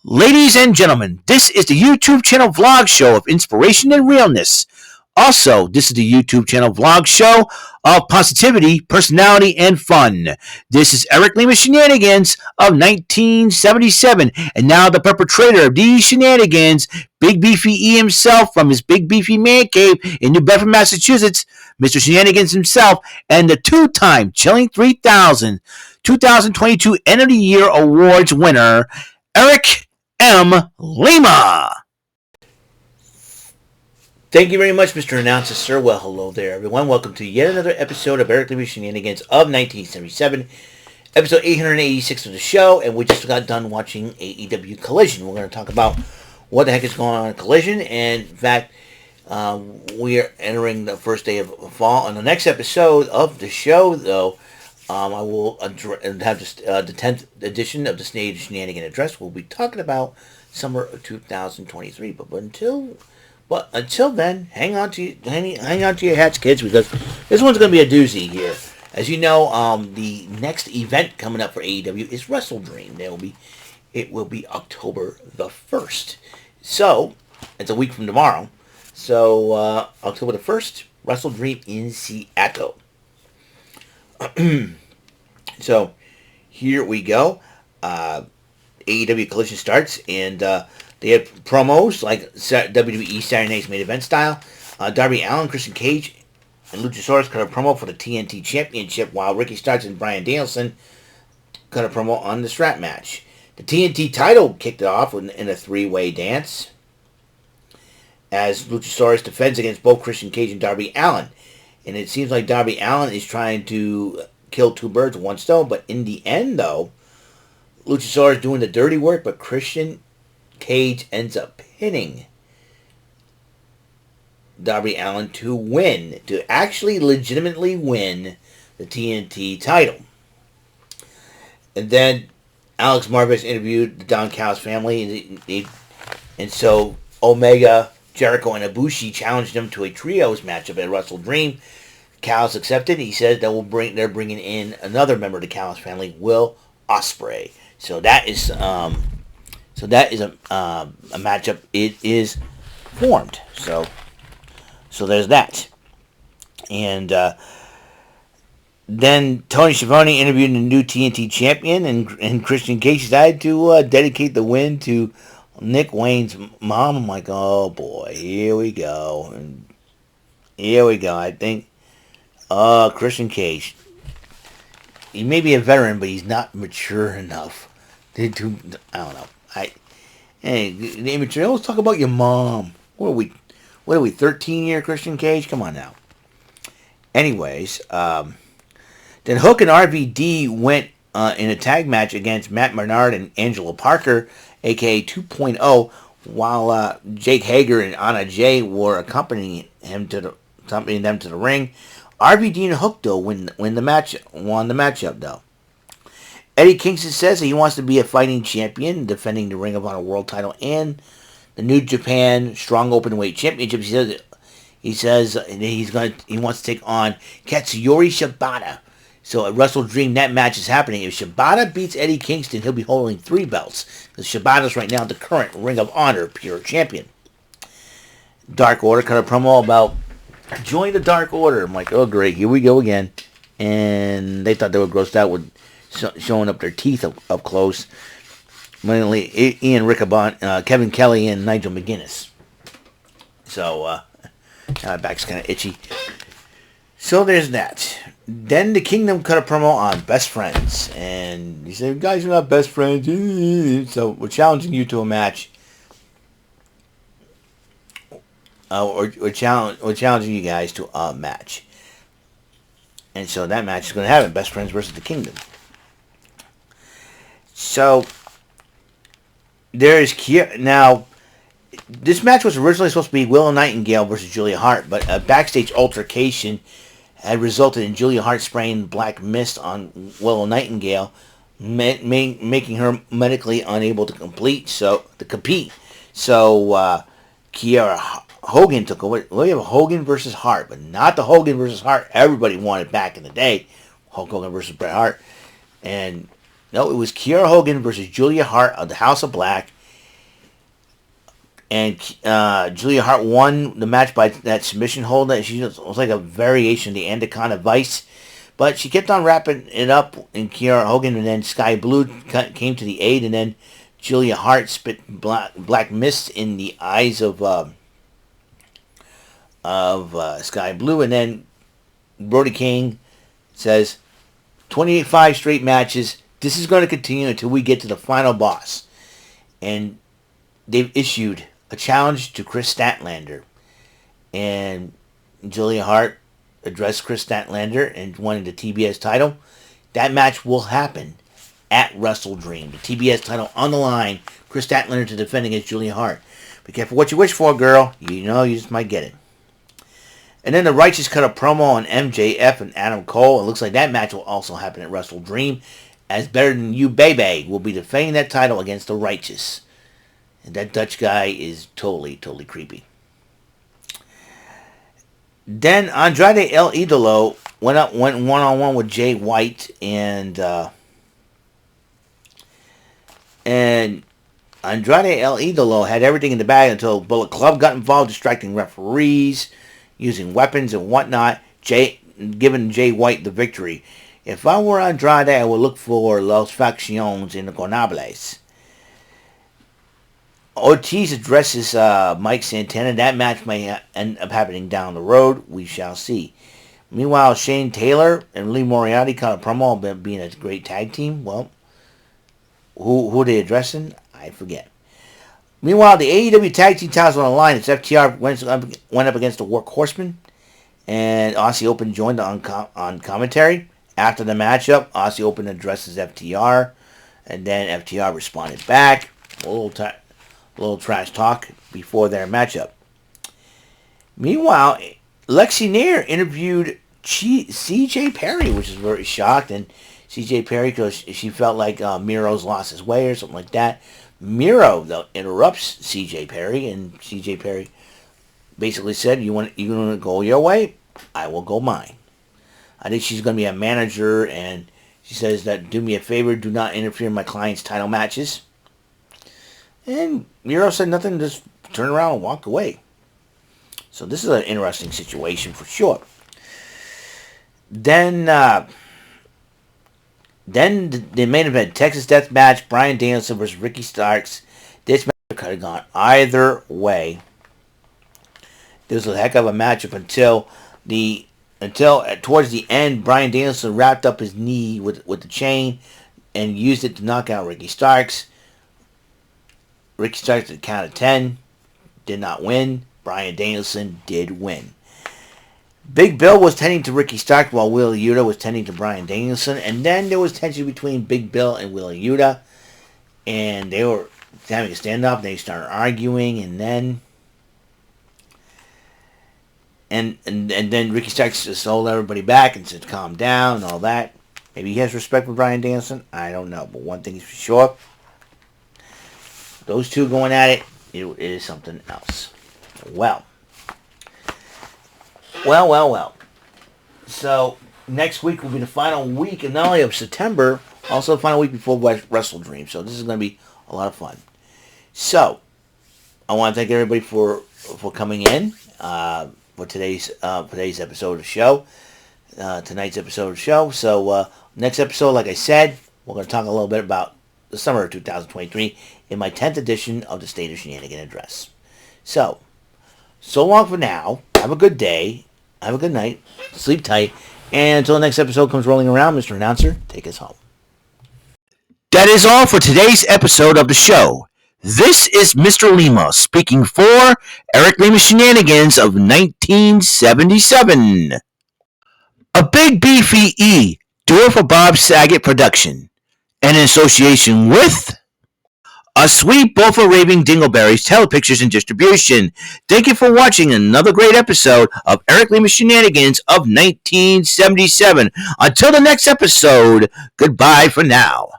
Ladies and gentlemen, this is the YouTube channel vlog show of inspiration and realness. Also, this is the YouTube channel vlog show of positivity, personality, and fun. This is Eric Lima Shenanigans of 1977, and now the perpetrator of these shenanigans, Big Beefy E himself from his Big Beefy Man Cave in New Bedford, Massachusetts, Mr. Shenanigans himself, and the two-time Chilling 3000 2022 End of the Year Awards winner, Eric M. Lima. Thank you very much, Mr. Announcer, sir. Well, hello there, everyone. Welcome to yet another episode of Eric Lima Shenanigans of 1977, episode 886 of the show, and we just got done watching AEW Collision. We're going to talk about what the heck is going on in Collision, and in fact, we are entering the first day of fall. On the next episode of the show, though, I will have the 10th edition of the Shenanigan Address. We'll be talking about summer of 2023. But until then, hang on to your hats, kids, because this one's going to be a doozy here. As you know, the next event coming up for AEW is Wrestle Dream. It will be October the 1st. So it's a week from tomorrow. So October the 1st, Wrestle Dream in Seattle. So here we go. AEW Collision starts, and they have promos like WWE Saturday Night's Main Event style. Darby Allin, Christian Cage, and Luchasaurus cut a promo for the TNT Championship, while Ricky Starks and Bryan Danielson cut a promo on the strap match. The TNT title kicked it off in a three-way dance, as Luchasaurus defends against both Christian Cage and Darby Allin. And it seems like Darby Allin is trying to kill two birds with one stone, but in the end, though, Luchasaurus is doing the dirty work, but Christian Cage ends up pinning Darby Allin to actually legitimately win the TNT title. And then Alex Marvez interviewed the Don Callis family, and so Omega, Jericho, and Ibushi challenged him to a trios matchup at Wrestle Dream. Callis accepted. He said that they're bringing in another member of the Callis family, Will Ospreay. So that is a matchup. It is formed. So there's that. And then Tony Schiavone interviewed the new TNT champion, and Christian Cage decided to dedicate the win to Nick Wayne's mom. I'm like, oh boy, here we go. And here we go. I think Christian Cage, he may be a veteran, but he's not mature enough. I don't know. Hey, immature. Let's talk about your mom. What are we? 13-year Christian Cage? Come on now. Anyways, then Hook and RVD went in a tag match against Matt Bernard and Angelo Parker, aka 2.0, while Jake Hager and Anna Jay were accompanying them to the ring. RVD and Hook, though, won the matchup, though. Eddie Kingston says that he wants to be a fighting champion, defending the Ring of Honor World title and the New Japan Strong Openweight Championship. He says he wants to take on Katsuyori Shibata. So at Wrestle Dream, that match is happening. If Shibata beats Eddie Kingston, he'll be holding 3 belts, because Shibata's right now the current Ring of Honor Pure Champion. Dark Order cut a promo about join the Dark Order. I'm like, oh great, here we go again. And they thought they were grossed out with showing up their teeth up close. Mainly Ian Riccaboni, Kevin Kelly, and Nigel McGuinness. So my back's kind of itchy. So there's that. Then the Kingdom cut a promo on Best Friends, and he said, "Guys, you're not best friends, so we're challenging you to a match." We're challenging you guys to a match. And so that match is going to happen. Best Friends versus the Kingdom. So, there's Kiera. Now, this match was originally supposed to be Willow Nightingale versus Julia Hart, but a backstage altercation had resulted in Julia Hart spraying black mist on Willow Nightingale, making her medically unable to compete. So, Kiera Hogan took over. We have Hogan versus Hart, but not the Hogan versus Hart everybody wanted back in the day. Hulk Hogan versus Bret Hart. And no, it was Kiera Hogan versus Julia Hart of the House of Black. And Julia Hart won the match by that submission hold. That she was like a variation of the Anaconda Vice. But she kept on wrapping it up in Kiera Hogan, and then Sky Blue came to the aid, and then Julia Hart spit black mist in the eyes of Sky Blue, and then Brody King says, 25 straight matches. This is going to continue until we get to the final boss. And they've issued a challenge to Chris Statlander. And Julia Hart addressed Chris Statlander and wanted the TBS title. That match will happen at Wrestle Dream. The TBS title on the line. Chris Statlander to defend against Julia Hart. Be careful what you wish for, girl. You know you just might get it. And then the Righteous cut a promo on MJF and Adam Cole. It looks like that match will also happen at Wrestle Dream, as Better Than You Baby will be defending that title against the Righteous. And that Dutch guy is totally creepy. Then Andrade El Idolo went one-on-one with Jay White, and Andrade El Idolo had everything in the bag until Bullet Club got involved, distracting referees, using weapons and whatnot, giving Jay White the victory. If I were Andrade, I would look for Los Facciones Ingobernables. Ortiz addresses Mike Santana. That match may end up happening down the road. We shall see. Meanwhile, Shane Taylor and Lee Moriarty cut a promo about being a great tag team. Well, who are they addressing? I forget. Meanwhile, the AEW Tag Team titles on the line. It's FTR went up against the Workhorsemen, and Aussie Open joined on commentary. After the matchup, Aussie Open addresses FTR, and then FTR responded back. A little trash talk before their matchup. Meanwhile, Lexi Nair interviewed CJ Perry, which is very shocked, and CJ Perry, because she felt like Miro's lost his way or something like that. Miro, though, interrupts CJ Perry, and CJ Perry basically said, you want to go your way? I will go mine. I think she's going to be a manager, and she says that, do me a favor, do not interfere in my client's title matches. And Miro said nothing, just turned around and walked away. So this is an interesting situation for sure. Then the main event, Texas Death Match, Bryan Danielson versus Ricky Starks. This match could have gone either way. There was a heck of a matchup until towards the end, Bryan Danielson wrapped up his knee with the chain and used it to knock out Ricky Starks. Ricky Starks at the count of 10 did not win. Bryan Danielson did win. Big Bill was tending to Ricky Starks while Wheeler Yuta was tending to Bryan Danielson. And then there was tension between Big Bill and Wheeler Yuta. And they were having a standoff. They started arguing. And then and then Ricky Starks just told everybody back and said, calm down and all that. Maybe he has respect for Bryan Danielson. I don't know. But one thing is for sure. Those two going at it, it is something else. Well. So, next week will be the final week, and not only of September, also the final week before Wrestle Dream. So, this is going to be a lot of fun. So, I want to thank everybody for coming in for today's episode of the show. Tonight's episode of the show. So, next episode, like I said, we're going to talk a little bit about the summer of 2023 in my 10th edition of the State of Shenanigans address. So long for now. Have a good day. Have a good night. Sleep tight. And until the next episode comes rolling around, Mr. Announcer, take us home. That is all for today's episode of the show. This is Mr. Lima speaking for Eric Lima Shenanigans of 1977. A Big Beefy E, do it for Bob Saget production. And in association with A Sweet Bowl for Raving Dingleberries Telepictures and Distribution. Thank you for watching another great episode of Eric Lima Shenanigans of 1977. Until the next episode, goodbye for now.